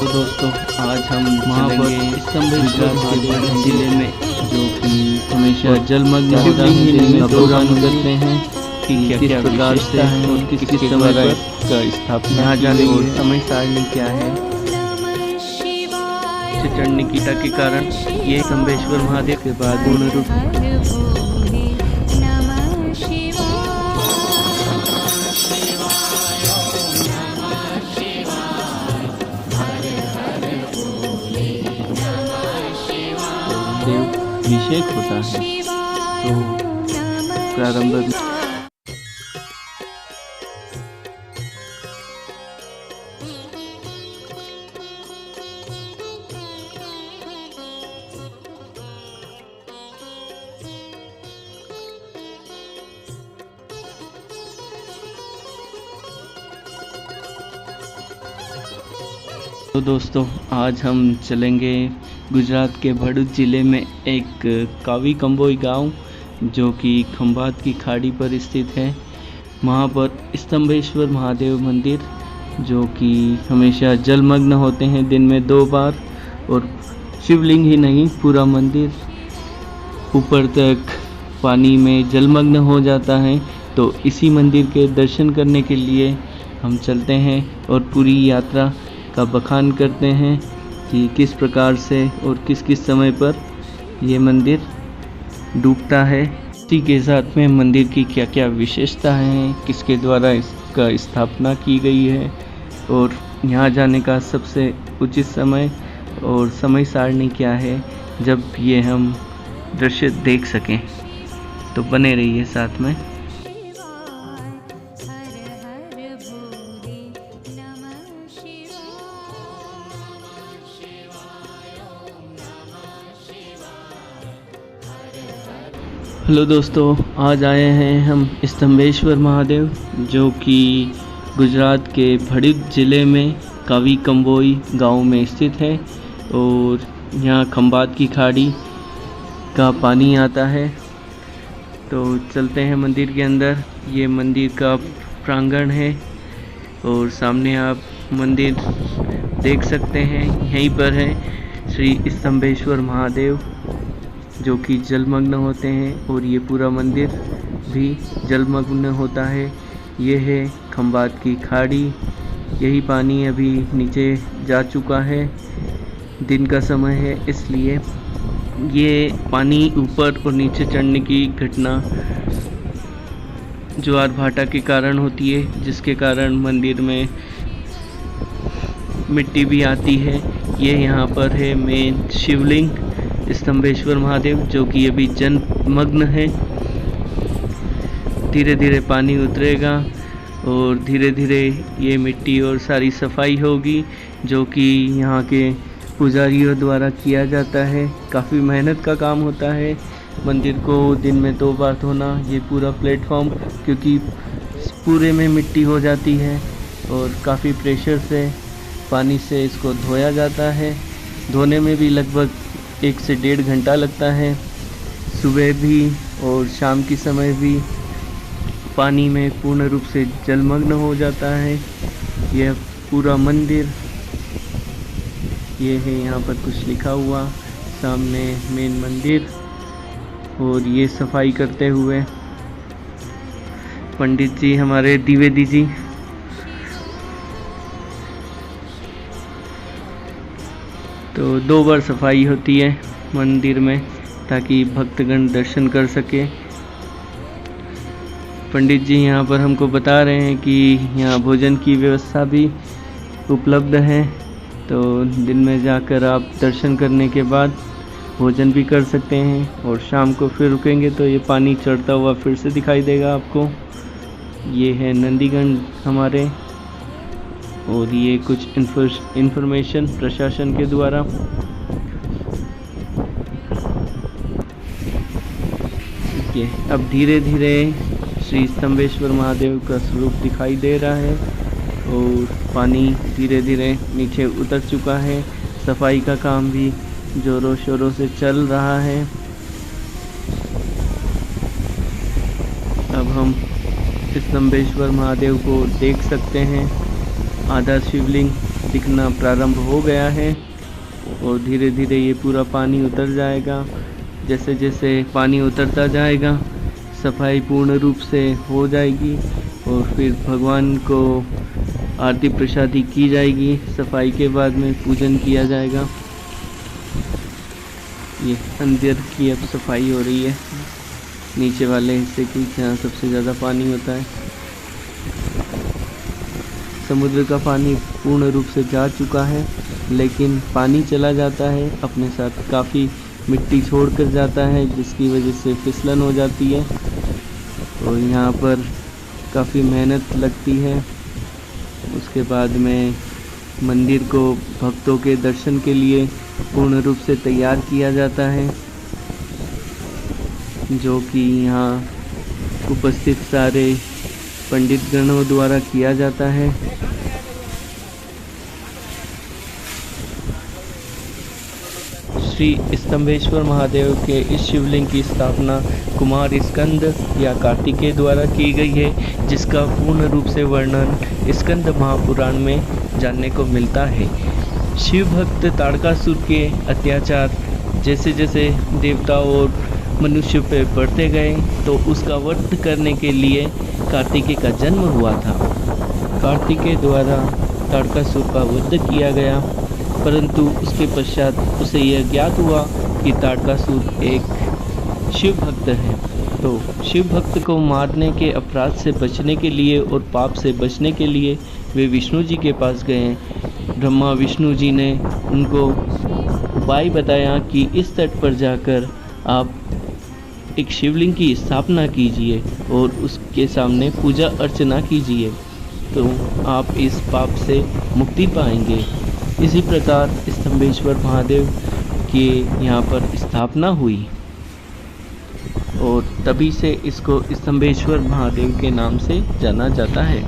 तो दोस्तों आज हम चलेंगे स्तंभेश्वर महादेव जिले में, जो कि हमेशा जलमग्न होता है। दिन में दौरान करते हैं कि किस प्रकार से और किस समय पर का स्थापना यहाँ जाने और समय सारणी क्या है। चढ़ने की के कारण ये स्तंभेश्वर महादेव के बाद पूर्ण रूप अभिषेक होता है। तो प्रारंभ तो दोस्तों आज हम चलेंगे गुजरात के भरूच ज़िले में एक कावी कंबोई गांव, जो कि खंभात की खाड़ी पर स्थित है। वहाँ पर स्तंभेश्वर महादेव मंदिर, जो कि हमेशा जलमग्न होते हैं दिन में 2 बार, और शिवलिंग ही नहीं पूरा मंदिर ऊपर तक पानी में जलमग्न हो जाता है। तो इसी मंदिर के दर्शन करने के लिए हम चलते हैं और पूरी यात्रा का बखान करते हैं कि किस प्रकार से और किस किस समय पर ये मंदिर डूबता है। इसी के साथ में मंदिर की क्या क्या विशेषता हैं, किसके द्वारा इसका स्थापना की गई है, और यहाँ जाने का सबसे उचित समय और समय सारणी क्या है, जब ये हम दृश्य देख सकें। तो बने रहिए साथ में। हेलो दोस्तों, आज आए हैं हम स्तंभेश्वर महादेव, जो कि गुजरात के भरूच ज़िले में कावी कंबोई गांव में स्थित है। और यहाँ खंभात की खाड़ी का पानी आता है। तो चलते हैं मंदिर के अंदर। ये मंदिर का प्रांगण है और सामने आप मंदिर देख सकते हैं। यहीं पर है श्री स्तंभेश्वर महादेव, जो कि जलमग्न होते हैं, और ये पूरा मंदिर भी जलमग्न होता है। ये है खंभात की खाड़ी। यही पानी अभी नीचे जा चुका है। दिन का समय है, इसलिए ये पानी ऊपर और नीचे चढ़ने की घटना ज्वार भाटा के कारण होती है, जिसके कारण मंदिर में मिट्टी भी आती है। ये यहाँ पर है मेन शिवलिंग स्तंभेश्वर महादेव, जो कि अभी जलमग्न है। धीरे धीरे पानी उतरेगा और धीरे धीरे ये मिट्टी और सारी सफाई होगी, जो कि यहाँ के पुजारियों द्वारा किया जाता है। काफ़ी मेहनत का काम होता है। मंदिर को दिन में 2 बार धोना, ये पूरा प्लेटफॉर्म, क्योंकि पूरे में मिट्टी हो जाती है और काफ़ी प्रेशर से पानी से इसको धोया जाता है। धोने में भी लगभग 1 से 1.5 घंटा लगता है। सुबह भी और शाम की समय भी पानी में पूर्ण रूप से जलमग्न हो जाता है यह पूरा मंदिर। ये है यहाँ पर कुछ लिखा हुआ, सामने मेन मंदिर, और ये सफाई करते हुए पंडित जी हमारे द्विवेदी जी। तो 2 बार सफाई होती है मंदिर में, ताकि भक्तगण दर्शन कर सके। पंडित जी यहाँ पर हमको बता रहे हैं कि यहाँ भोजन की व्यवस्था भी उपलब्ध है। तो दिन में जाकर आप दर्शन करने के बाद भोजन भी कर सकते हैं, और शाम को फिर रुकेंगे तो ये पानी चढ़ता हुआ फिर से दिखाई देगा आपको। ये है नंदीगण हमारे, और ये कुछ इन्फॉर्मेशन प्रशासन के द्वारा। ये अब धीरे धीरे श्री स्तंभेश्वर महादेव का स्वरूप दिखाई दे रहा है, और पानी धीरे धीरे नीचे उतर चुका है। सफाई का काम भी जोरों शोरों से चल रहा है। अब हम स्तंभेश्वर महादेव को देख सकते हैं। आधा शिवलिंग दिखना प्रारंभ हो गया है और धीरे धीरे ये पूरा पानी उतर जाएगा। जैसे जैसे पानी उतरता जाएगा सफाई पूर्ण रूप से हो जाएगी और फिर भगवान को आरती प्रसादी की जाएगी। सफाई के बाद में पूजन किया जाएगा। ये अंदर की अब सफाई हो रही है, नीचे वाले हिस्से की जहाँ सबसे ज़्यादा पानी होता है। समुद्र का पानी पूर्ण रूप से जा चुका है, लेकिन पानी चला जाता है अपने साथ काफ़ी मिट्टी छोड़ कर जाता है, जिसकी वजह से फिसलन हो जाती है और यहाँ पर काफ़ी मेहनत लगती है। उसके बाद में मंदिर को भक्तों के दर्शन के लिए पूर्ण रूप से तैयार किया जाता है, जो कि यहाँ उपस्थित सारे पंडित गणों द्वारा किया जाता है। श्री स्तंभेश्वर महादेव के इस शिवलिंग की स्थापना कुमार स्कंद या कार्तिकेय द्वारा की गई है, जिसका पूर्ण रूप से वर्णन स्कंद महापुराण में जानने को मिलता है। शिव भक्त ताड़कासुर के अत्याचार जैसे जैसे देवता और मनुष्य पे बढ़ते गए तो उसका वध करने के लिए कार्तिकेय का जन्म हुआ था। कार्तिकेय द्वारा ताड़कासुर का वध किया गया, परंतु उसके पश्चात उसे यह ज्ञात हुआ कि ताड़कासुर एक शिव भक्त है। तो शिव भक्त को मारने के अपराध से बचने के लिए और पाप से बचने के लिए वे विष्णु जी के पास गए। ब्रह्मा विष्णु जी ने उनको उपाय बताया कि इस तट पर जाकर आप एक शिवलिंग की स्थापना कीजिए और उसके सामने पूजा अर्चना कीजिए, तो आप इस पाप से मुक्ति पाएंगे। इसी प्रकार स्तंभेश्वर महादेव की यहाँ पर स्थापना हुई और तभी से इसको स्तंभेश्वर महादेव के नाम से जाना जाता है।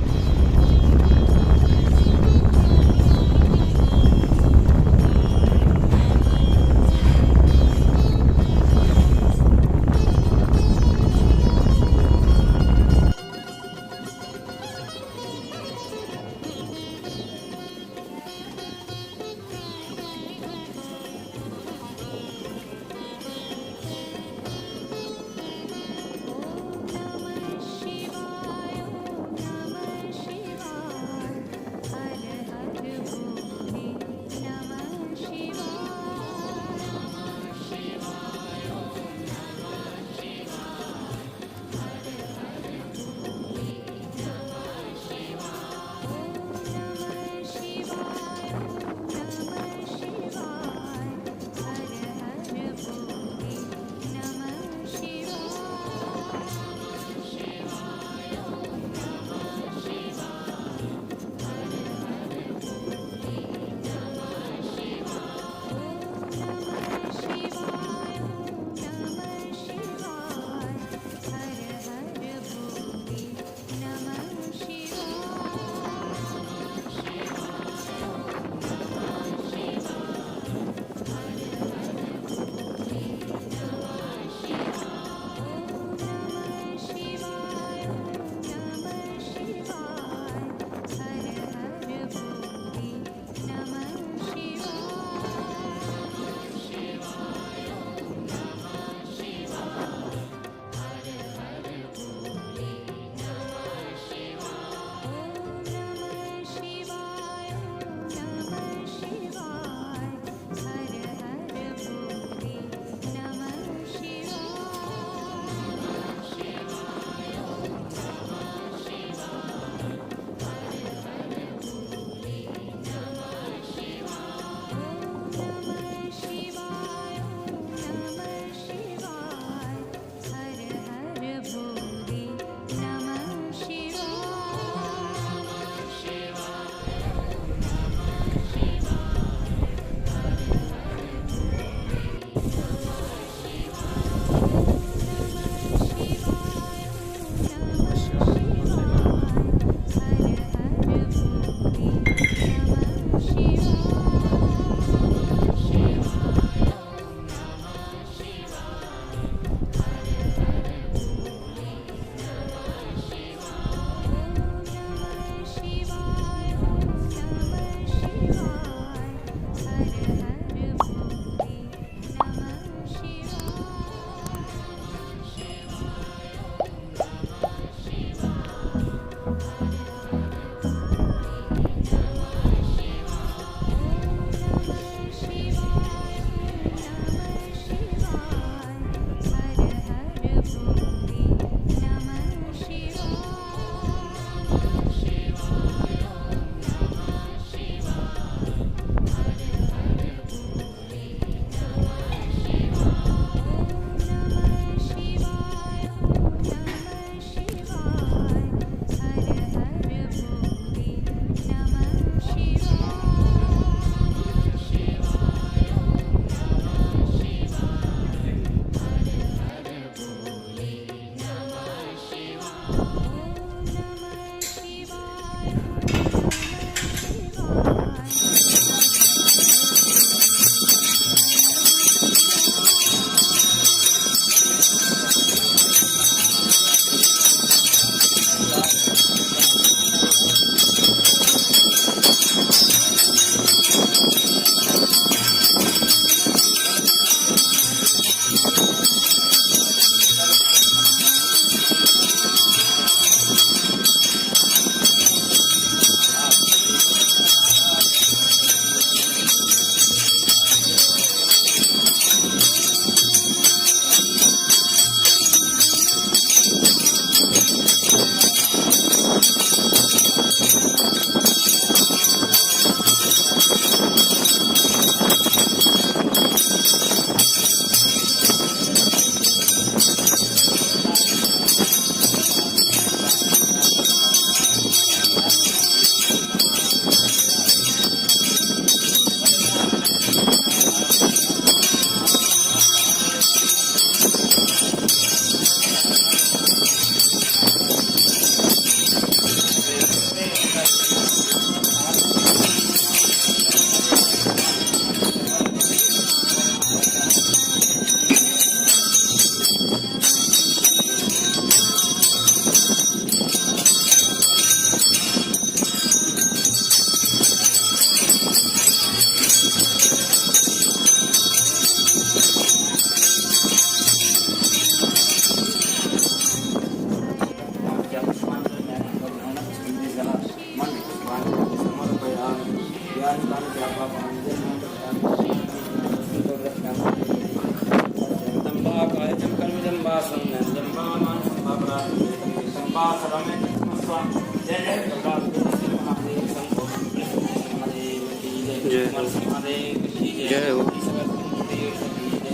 जय हो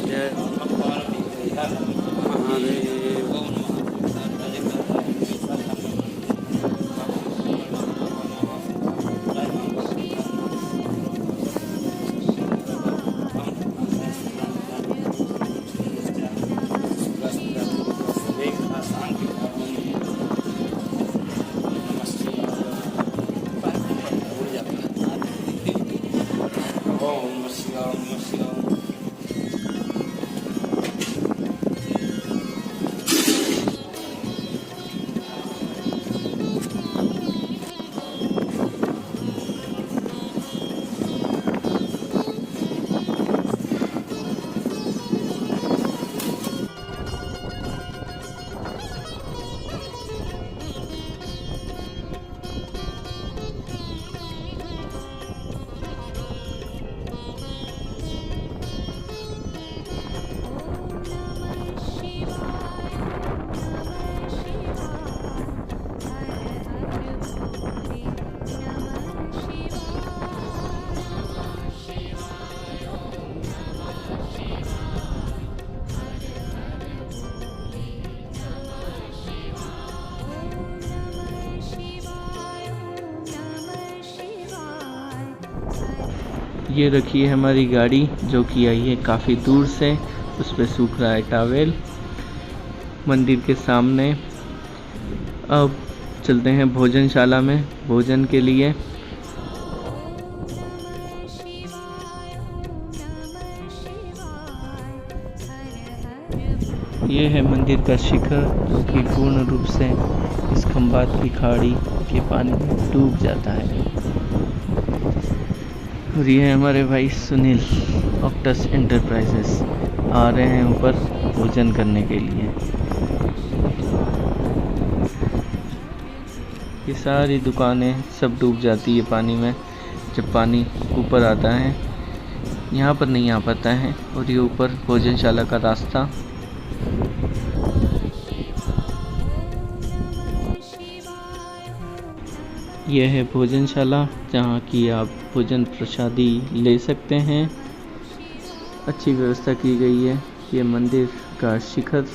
जय ये रखी है हमारी गाड़ी जो कि आई है काफ़ी दूर से, उस पर सूख रहा है टॉवेल मंदिर के सामने। अब चलते हैं भोजनशाला में भोजन के लिए। ये है मंदिर का शिखर जो कि पूर्ण रूप से इस खंभात की खाड़ी के पानी में डूब जाता है। और ये है हमारे भाई सुनील ऑक्टस एंटरप्राइजेस आ रहे हैं ऊपर भोजन करने के लिए। ये सारी दुकानें सब डूब जाती है पानी में जब पानी ऊपर आता है, यहाँ पर नहीं आ पाता है। और ये ऊपर भोजनशाला का रास्ता। यह है भोजनशाला जहाँ की आप भोजन प्रसादी ले सकते हैं। अच्छी व्यवस्था की गई है। ये मंदिर का शिखर,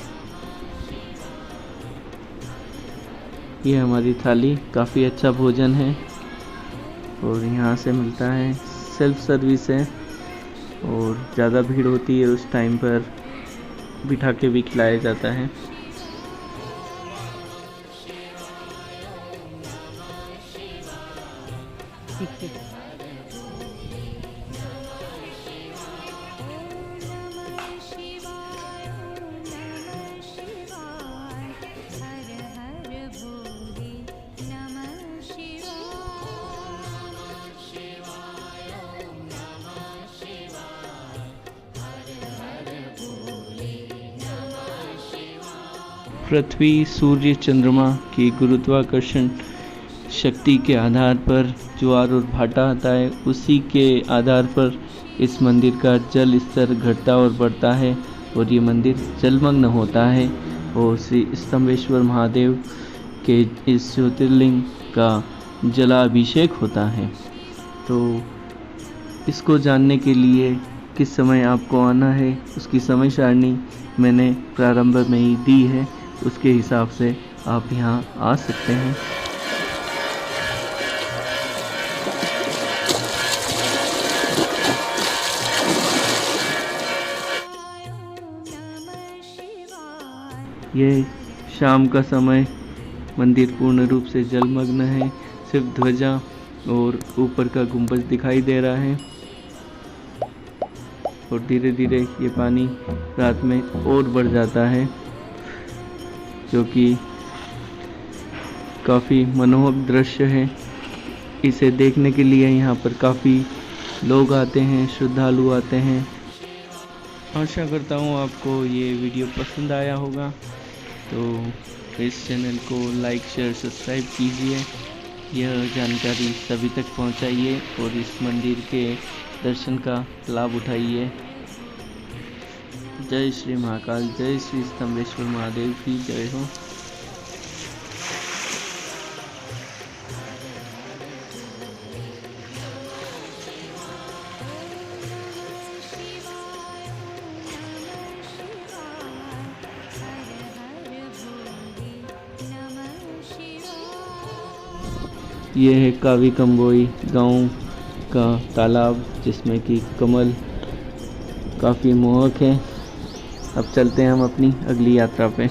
ये हमारी थाली, काफ़ी अच्छा भोजन है और यहाँ से मिलता है। सेल्फ सर्विस है और ज़्यादा भीड़ होती है उस टाइम पर बिठा के भी खिलाया जाता है। पृथ्वी, सूर्य, चंद्रमा की गुरुत्वाकर्षण शक्ति के आधार पर ज्वार और भाटा आता है। उसी के आधार पर इस मंदिर का जल स्तर घटता और बढ़ता है और ये मंदिर जलमग्न होता है। और श्री स्तंभेश्वर महादेव के इस ज्योतिर्लिंग का जलाभिषेक होता है। तो इसको जानने के लिए किस समय आपको आना है, उसकी समय सारणी मैंने प्रारंभ में ही दी है, उसके हिसाब से आप यहाँ आ सकते हैं। ये शाम का समय, मंदिर पूर्ण रूप से जलमग्न है, सिर्फ ध्वजा और ऊपर का गुंबज दिखाई दे रहा है। और धीरे धीरे ये पानी रात में और बढ़ जाता है, जो कि काफ़ी मनोहर दृश्य है। इसे देखने के लिए यहाँ पर काफ़ी लोग आते हैं, श्रद्धालु आते हैं। आशा करता हूँ आपको ये वीडियो पसंद आया होगा, तो इस चैनल को लाइक शेयर सब्सक्राइब कीजिए, यह जानकारी सभी तक पहुंचाइए और इस मंदिर के दर्शन का लाभ उठाइए। जय श्री महाकाल, जय श्री स्तंभेश्वर महादेव की जय हो। ये है कावी कंबोई गांव का तालाब, जिसमें कि कमल काफ़ी मोहक है। अब चलते हैं हम अपनी अगली यात्रा पे।